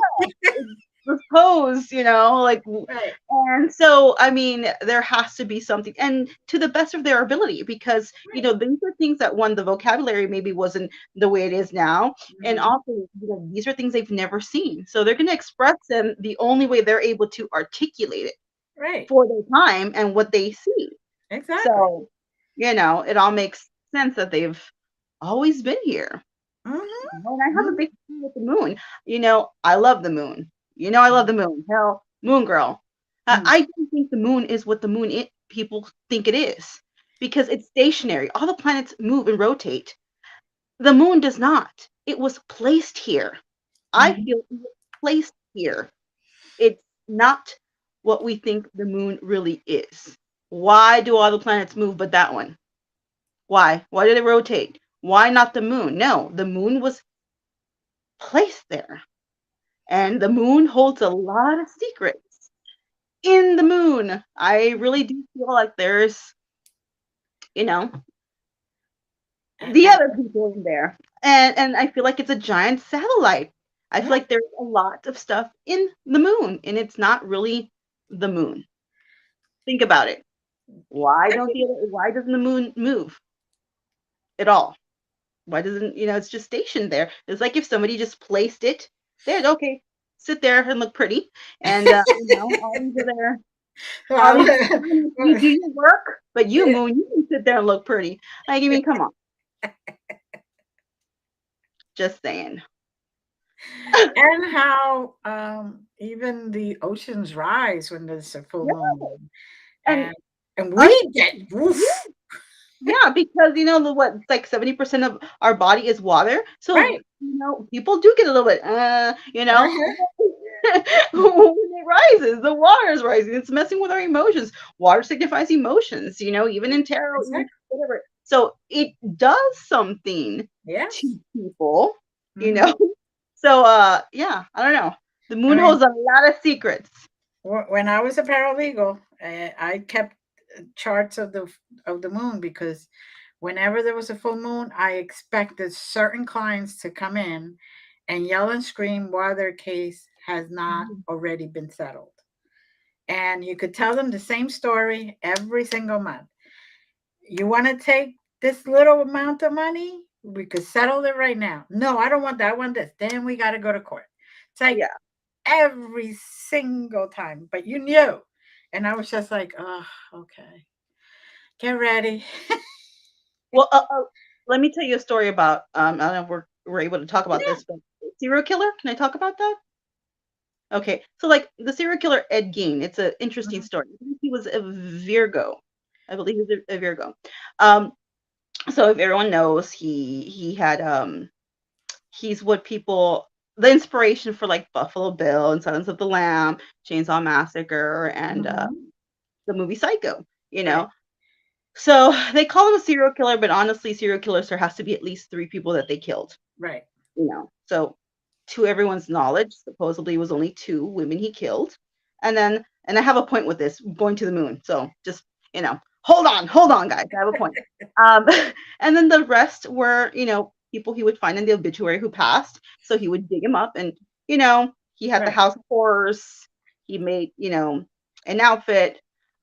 this pose, like, Right. and so I mean, there has to be something, and to the best of their ability, because Right. these are things that the vocabulary maybe wasn't the way it is now, and Hmm. also these are things they've never seen, so they're going to express them the only way they're able to articulate it Right. for their time and what they see. Exactly. So it all makes sense that they've always been here. Hmm. And I have a Hmm. big thing with the moon. I love the moon. I love the moon. Hell, Moongirl. Hmm. I don't think the moon is what the moon people think it is, because it's stationary. All the planets move and rotate. The moon does not. It was placed here. I Hmm. feel it was placed here. It's not what we think the moon really is. Why do all the planets move but that one? Why? Why did it rotate? Why not the moon? No, the moon was placed there. And the moon holds a lot of secrets. In the moon, I really do feel like there's, you know, the And other people in there. And I feel like it's a giant satellite. I feel yeah, like there's a lot of stuff in the moon, and it's not really the moon. Think about it. I think Why doesn't the moon move at all? Why doesn't, it's just stationed there? It's like if somebody just placed it there, okay, sit there and look pretty. And, all these other All well, these you do your work, but you, Moon, you can sit there and look pretty. Like, I mean, come on. Just saying. and how even the oceans rise when there's a full Yeah. moon, And and us, we get yeah, woof, yeah, because it's like 70% of our body is water. So, right. people do get a little bit, Uh-huh. when it rises, the water is rising. It's messing with our emotions. Water signifies emotions, even in tarot, even Exactly. whatever. So it does something Yes. to people, you Hmm. know. So yeah, I don't know. The I moon mean, holds a lot of secrets. when I was a paralegal, I kept charts of the moon, because whenever there was a full moon, I expected certain clients to come in and yell and scream while their case has not Mhm. already been settled. And you could tell them the same story every single month. You want to take this little amount of money? We could settle it right now. No, I don't want that. I want this. Then we got to go to court. It's like Yeah. every single time, but you knew. And I was just like, oh, okay, get ready. Well, let me tell you a story about. I don't know if we're able to talk about Yeah. this, but serial killer. Can I talk about that? Okay, so like the serial killer Ed Gein, it's an interesting Mhm. story. He was a Virgo, I believe he was a Virgo. Um, so if everyone knows, he had he's what people the inspiration for like Buffalo Bill and Silence of the Lamb, Chainsaw Massacre, and Mhm. the movie Psycho. You Right. know, so they call him a serial killer, but honestly, serial killers there has to be at least 3 people that they killed. Right. So to everyone's knowledge, supposedly it was only 2 women he killed. And I have a point with this, going to the moon. So just, hold on, guys. I have a point. Um, and then the rest were, people he would find in the obituary who passed. So he would dig him up and, he had the Right. house of horrors. He made, an outfit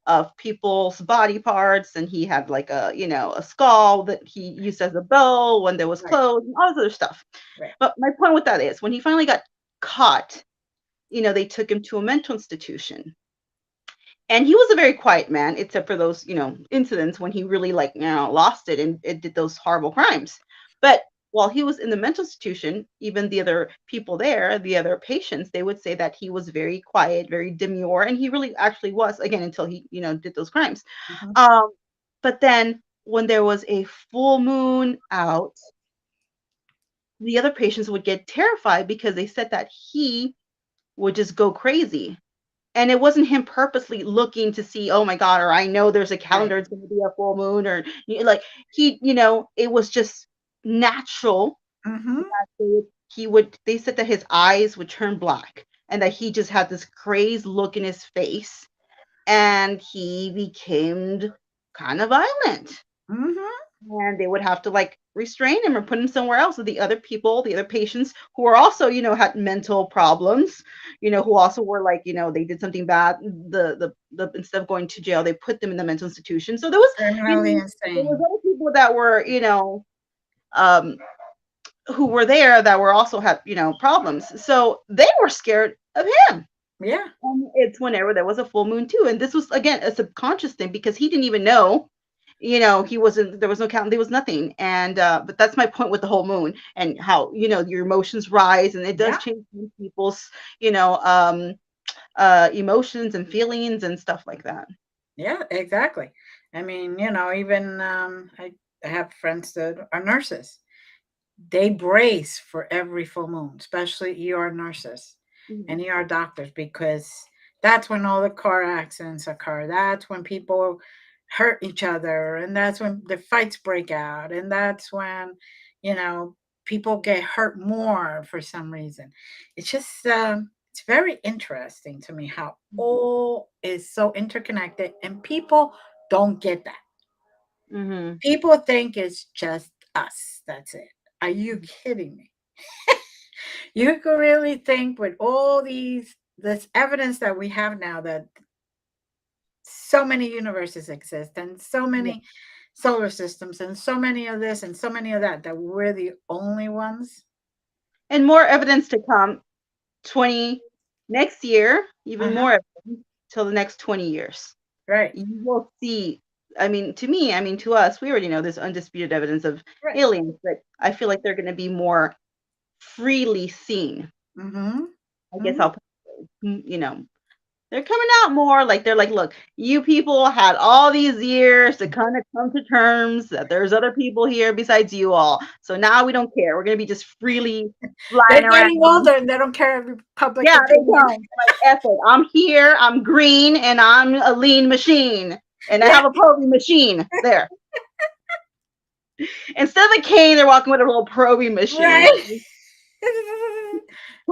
of people's body parts, and he had like a skull that he used as a bow when there was Right. clothes and all this other stuff. Right. But my point with that is when he finally got caught, they took him to a mental institution. And he was a very quiet man, except for those, incidents when he really like, lost it and it did those horrible crimes. But while he was in the mental institution, even the other people there, the other patients, they would say that he was very quiet, very demure, and he really actually was, again, until he, did those crimes. Mhm. Um, but then when there was a full moon out, the other patients would get terrified because they said that he would just go crazy. And it wasn't him purposely looking to see, oh my God, or I know there's a Right. calendar, it's going to be a full moon, or like it was just natural Mhm. that they said that his eyes would turn black and that he just had this crazed look in his face and he became kind of violent. Mhm. And they would have to like restrain him or put him somewhere else with the other people, the other patients who were also, had mental problems, who also were like, they did something bad. The instead of going to jail, they put them in the mental institution. So there was, Criminally there was insane. other people that were, um, who were there that were also had, problems. So they were scared of him. Yeah. And it's whenever there was a full moon too. And this was again a subconscious thing because he didn't even know, he wasn't there was no count, there was nothing. And but that's my point with the whole moon and how, your emotions rise and it does Yeah. change people's, emotions and feelings and stuff like that. Yeah. Exactly. I mean, even I have friends that are nurses. They brace for every full moon, especially ER nurses and Mhm. ER doctors, because that's when all the car accidents occur. That's when people hurt each other, and that's when the fights break out, and that's when, you know, people get hurt more for some reason. It's just, it's very interesting to me how all is so interconnected, and people don't get that. Mhm. People think it's just us. That's it. Are you kidding me? You could really think with all this evidence that we have now that so many universes exist and so Yeah. many solar systems and so many of this and so many of that, that we're the only ones. And more evidence to come. 20 next year, even Uh-huh. more evidence till the next 20 years. Right. You will see. I mean, to me, I mean, to us, we already know there's undisputed evidence of Right. aliens, but I feel like they're going to be more freely seen. Mm-hmm. I guess Mm-hmm. they're coming out more like they're like, look, you people had all these years to kind of come to terms that there's other people here besides you all. So now we don't care. We're going to be just freely flying They're getting around. older and they don't care every public Yeah, they opinion. don't. Like, F it. I'm here, I'm green, and I'm a lean machine. And I Yeah. have a probing machine there. Instead of a cane, they're walking with a little probing machine. Right.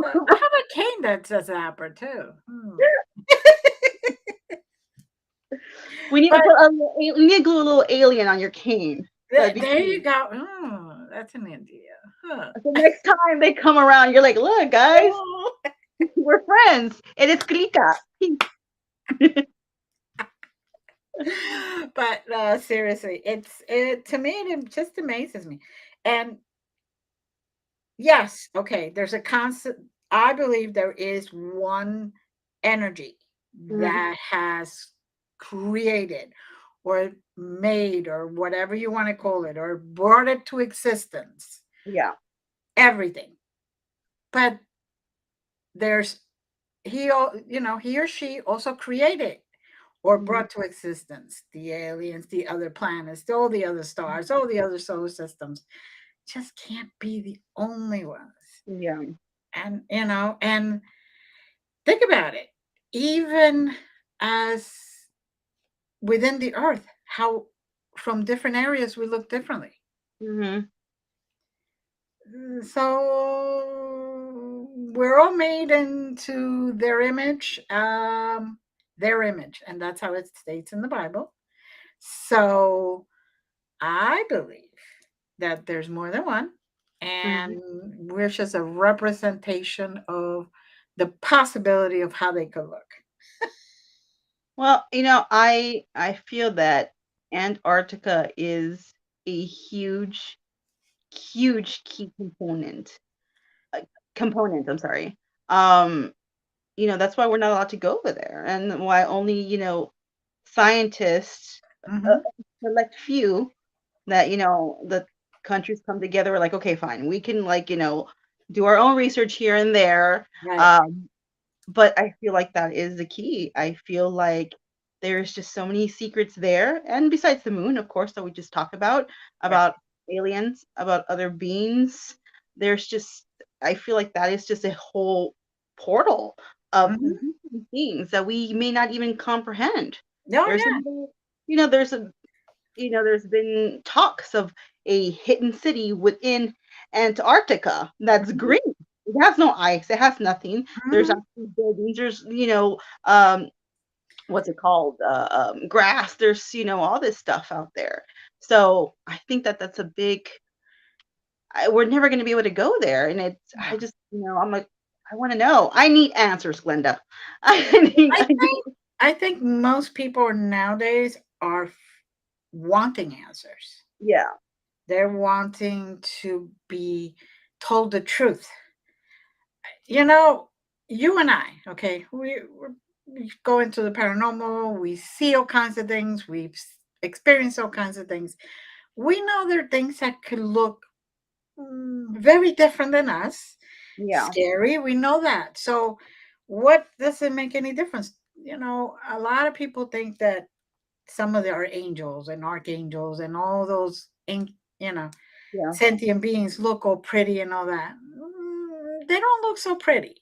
I have a cane that says Apple too. Hmm. We need to But put a little, we need to glue a little alien on your cane. That'd be there you cute. go. Oh, that's an idea. Huh. So next time they come around, you're like, look, guys, Oh. we're friends. And it's Klika. But seriously, it to me it just amazes me. And yes, okay, there's a constant. I believe there is one energy Mhm. that has created or made or whatever you want to call it or brought it to existence, Yeah. everything. But there's he or she also created or Mhm. brought to existence the aliens, the other planets, all the other stars, all the other solar systems. Just can't be the only ones. Yeah. And think about it. Even as within the earth, how from different areas we look differently. Mhm. So we're all made into their image, and that's how it states in the Bible. So I believe that there's more than one, Mhm. and we're just a representation of the possibility of how they could look. Well, I feel that Antarctica is a huge, huge key uh, component. I'm sorry. Um, that's why we're not allowed to go over there, and why only scientists, a Hmm. select few that the countries come together. We're like, okay, fine, we can like do our own research here and there. Right. Um, But I feel like that is the key. I feel like there's just so many secrets there, and besides the moon, of course, that we just talked Right. about aliens, about other beings, there's just I feel like that is just a whole portal of Hmm. different things that we may not even comprehend. No, There's yeah. another, there's a there's been talks of a hidden city within Antarctica that's Hmm. green. It has no ice. It has nothing. There's Hmm. actually buildings. There's what's it called? Grass. There's all this stuff out there. So I think that that's a big. We're never going to be able to go there, and it's. No. I just I'm like I want to know. I need answers, Glenda. I I need. think I think most people nowadays are wanting answers. Yeah. They're wanting to be told the truth. You know, you and I, okay, we go into the paranormal, we see all kinds of things, we've experienced all kinds of things. We know there are things that could look very different than us, Yeah. scary. We know that. So, what does it make any difference? A lot of people think that some of our angels and archangels and all those, you know, Yeah. sentient beings look all pretty and all that. They don't look so pretty.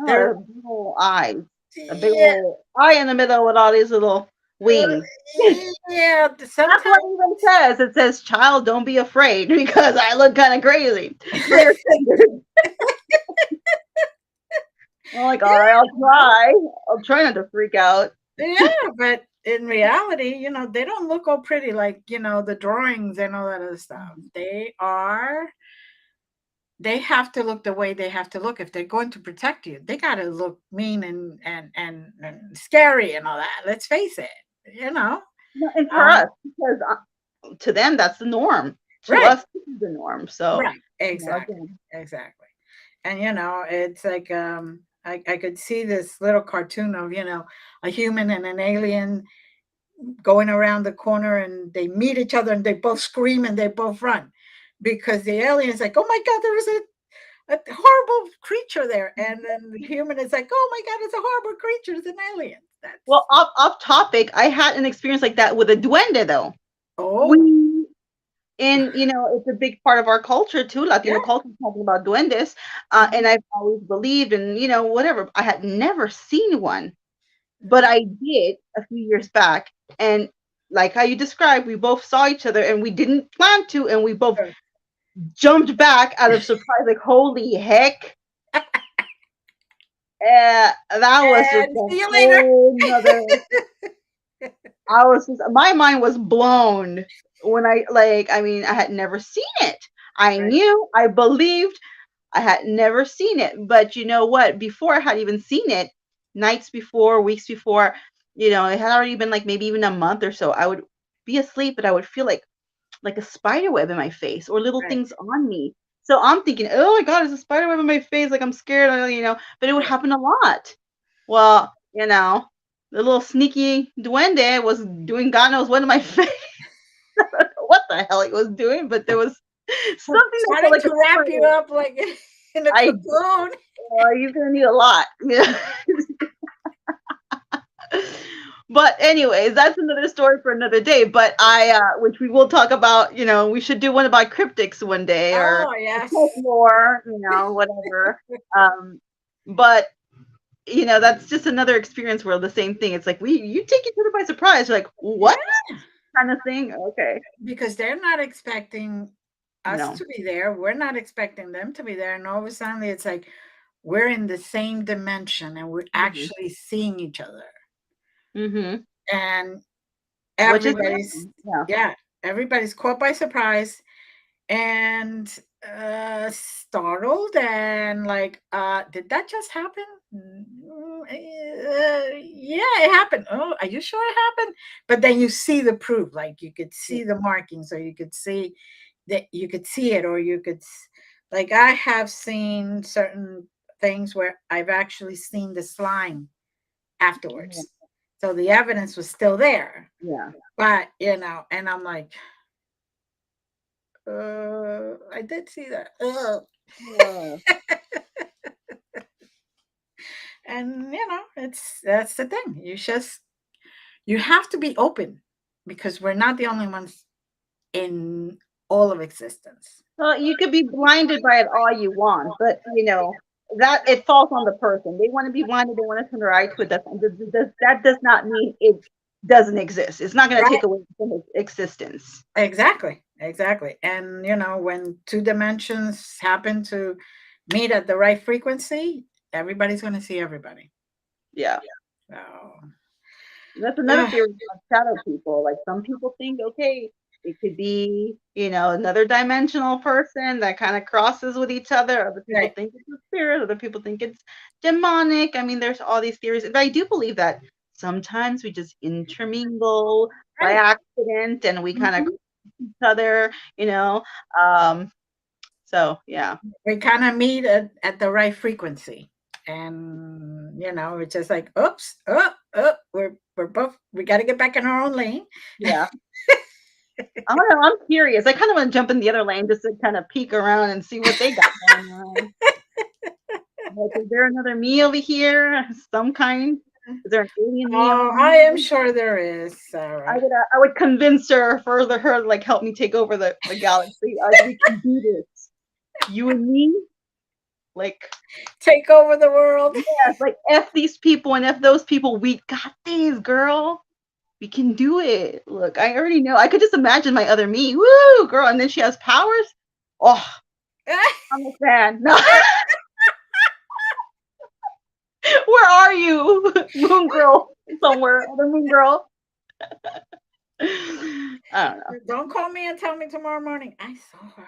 They're Oh, a big ol' eye. A big yeah, ol' eye in the middle with all these little wings. yeah. That's what Sometimes it even says. It says, "Child, don't be afraid because I look kinda crazy." But there's fingers. I'm like, "Alright, I'll yeah, try. I'll try not to freak out." yeah, but in reality, they don't look all pretty like, the drawings and all that other stuff. Mhm. They have to look the way they have to look. If they're going to protect you, they got to look mean and scary and all that. Let's face it, you know. No, and for Um, us, because, to them, that's the norm. To right, us, this is the norm. So, right, exactly, again. exactly. And it's like I could see this little cartoon of a human and an alien going around the corner and they meet each other and they both scream and they both run because the alien is like, oh my god, there was a horrible creature there, and then the human is like, oh my god, it's a horrible creature, it's an alien. That's Well, off topic, I had an experience like that with a duende, though. oh We And, it's a big part of our culture too, yeah. Latino culture, talking about duendes. Mhm. And I've always believed and, whatever. I had never seen one, but I did a few years back. And like how you described, we both saw each other and we didn't plan to, and we both Sure. jumped back out of surprise, like, holy heck. That was just And a see you later. whole nother. I was just, my mind was blown when I mean, I had never seen it. I Right. knew, I believed, I had never seen it. But you know what? Before I had even seen it, nights before, weeks before, it had already been like maybe even a month or so. I would be asleep, but I would feel like a spider web in my face or little Right. things on me. So I'm thinking, oh my God, there's a spider web in my face. Like I'm scared, but it would Right. happen a lot. Well, the little sneaky duende was doing God knows what in my face. What the hell he was doing, but there was Well, something that felt starting like to a wrap you spider. up like in a I, cocoon. you're gonna need a lot. Yeah. But anyways, that's another story for another day. But which we will talk about. We should do one about cryptics one day or Oh, yes. folklore, whatever. Um, but that's just another experience where the same thing. It's like you take each other by surprise. You're like, Yeah, what kind of thing? Okay, because they're not expecting us no. to be there. We're not expecting them to be there. And all of a sudden, it's like we're in the same dimension and we're Hmm. actually seeing each other. Hmm. And Which is everybody's, awesome. Yeah. yeah, everybody's caught by surprise and startled and like, did that just happen? Yeah, it happened. Oh, are you sure it happened? But then you see the proof, like you could see the markings, or you could see that you could see it, or you could like I have seen certain things where I've actually seen the slime Yeah. afterwards. So the evidence was still there. Yeah. But and I'm like, I did see that. Uh, And that's the thing. You have to be open because we're not the only ones in all of existence. well, you could be blinded by it all you want, but that it falls on the person. They want to be blinded. They want to turn their eye to it. That does not mean it doesn't exist. It's not going to take Right. away from its existence. Exactly. Exactly. And when two dimensions happen to meet at the right frequency, everybody's going to see everybody. Yeah. So, That's another uh, theory of shadow people. Like some people think, okay, it could be, another dimensional person that kind of crosses with each other. Other people right. think it's a spirit. Other people think it's demonic. I mean, there's all these theories. But I do believe that sometimes we just intermingle by Right. accident and we kind of Mhm. cross each other, you know. Um, so yeah. We kind of meet at the right frequency. And it's just like, oops, we're both we got to get back in our own lane. Yeah. I don't know. I'm curious. I kind of want to jump in the other lane just to kind of peek around and see what they got going on. Like, is there another me over here? Some kind? Is there an alien me over Oh, I am here? sure there is, I Sarah. would, uh, I would convince her, further her, like help me take over the galaxy. Like we can do this. You and me, like Take over the world. yes, like f these people and f those people. We got these, girl. We can do it. Look, I already know. I could just imagine my other me. Woo, girl, and then she has powers. Oh, I'm a fan. No. Where are you, Moon Girl? Somewhere, other Moon Girl. I don't know. Don't call me and tell me tomorrow morning. I saw her.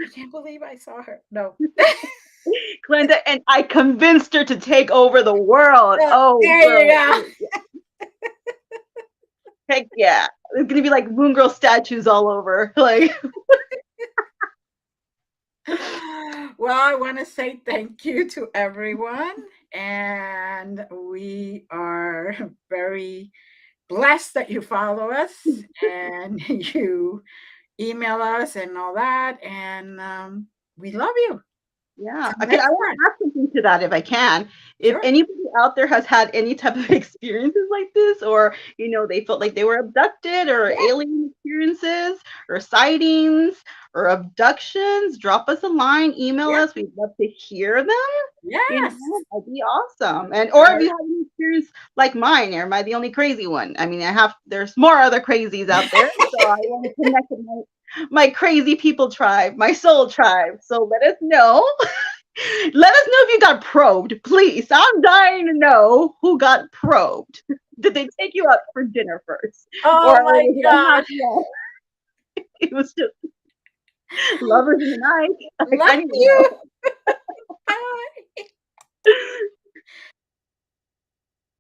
I can't believe I saw her. No. Glenda, and I convinced her to take over the world. Oh, There you girl. go. Heck yeah. It's gonna be like Moon Girl statues all over. Like, Well, I want to say thank you to everyone. And we are very blessed that you follow us and you email us and all that. And we love you. yeah. Till Okay, I next want time. to add something to that if I can. If Sure. anybody out there has had any type of experiences like this, or they felt like they were abducted, or Yeah. alien experiences, or sightings, or abductions, drop us a line, email Yeah. us. We'd love to hear them. Yes. That'd be awesome. And or All if you have any experience like mine, or am I the only crazy one? I mean, there's more other crazies out there. So I want to connect with my crazy people tribe, my soul tribe. So let us know. Let us know if you got probed, please. I'm dying to know who got probed. Did they take you out for dinner first, or Oh my was it a God. happy end? It was just lovers in the night. Like, I Like need to you know.